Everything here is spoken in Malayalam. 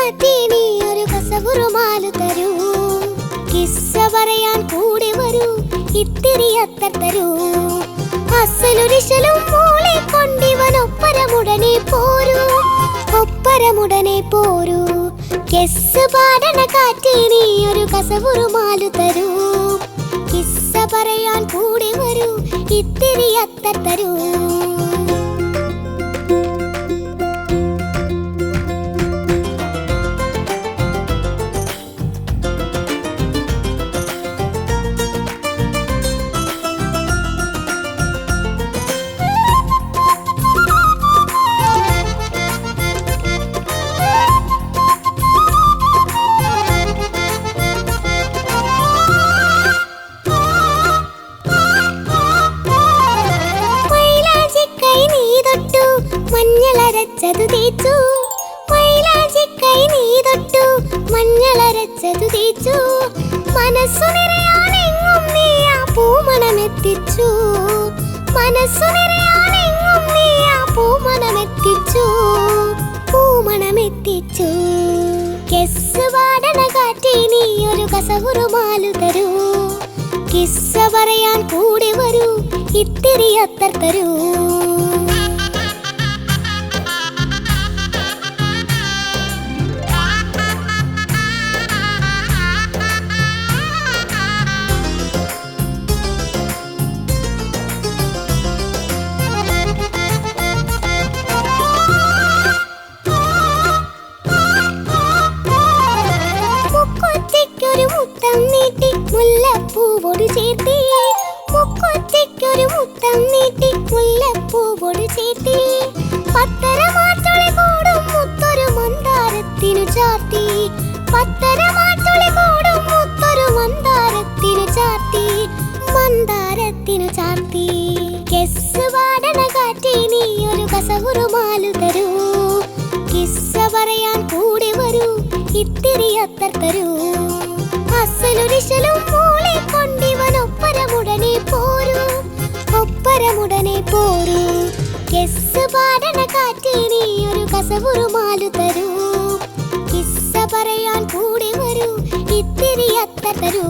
കാറ്റി നീ ഒരു കസവുറുമാലു തരൂ. കിസ്സ പറയാൻ കൂടെ വരൂ, ഇത്തിരി അത്തർ തരൂ. അസലുരിശലും മൂളി കൊണ്ടിവനൊപ്പരമുടനെ പോരൂ, ഒപ്പരമുടനെ പോരൂ. കിസ്സ് പാടണ കാറ്റി നീ ഒരു കസവുറുമാലു തരൂ. കിസ്സ പറയാൻ കൂടെ വരൂ, ഇത്തിരി അത്തർ തരൂ. മഞ്ഞളരച്ചതു തേച്ചു, മൈലാഞ്ചിക്കൈ നീ തൊട്ടു, മഞ്ഞളരച്ചതു തേച്ചു. മനസ്സു നിറയാണെങ്ങും നീ ആ പൂമണമെത്തിച്ചു, മനസ്സു നിറയാണെങ്ങും നീ ആ പൂമണമെത്തിച്ചു, പൂമണമെത്തിച്ചു. കിസ്സ് പാടണ കാറ്റി നീ ഒരു കസവുറുമാലു തരൂ. കിസ്സ പറയാൻ കൂടെ വരൂ, ഇത്തിരി അത്തർ തരൂ. മുല്ലപ്പൂവോട് ചേർത്തി, മുക്കൊറ്റയ്ക്കൊരു മുത്തം നീട്ടി, മുല്ലപ്പൂവോട് ചേർത്തി. പത്തരമാറ്റൊളി കൂടും മുത്തൊരു മന്ദാരത്തിനു ചാർത്തി, പത്തരമാറ്റൊളി കൂടും മുത്തൊരു മന്ദാരത്തിനു ചാർത്തി, മന്ദാരത്തിനു ചാർത്തി. കിസ്സ് പാടണ കാറ്റി നീ ഒരു കസവുറുമാലു തരൂ. കിസ്സ പറയാൻ കൂടെ വരൂ, ഇത്തിരി അത്തർ തരൂ. അസലുരിശലും മൂളി കൊണ്ടിവനൊപ്പരമുടനെ പോരൂ, ഒപ്പരമുടനെ പോരൂ. കിസ്സ് പാടണ കാറ്റി നീ ഒരു കസവുറുമാലു തരൂ. കിസ്സ പറയാൻ കൂടെ വരൂ, ഇത്തിരി അത്തർ തരൂ.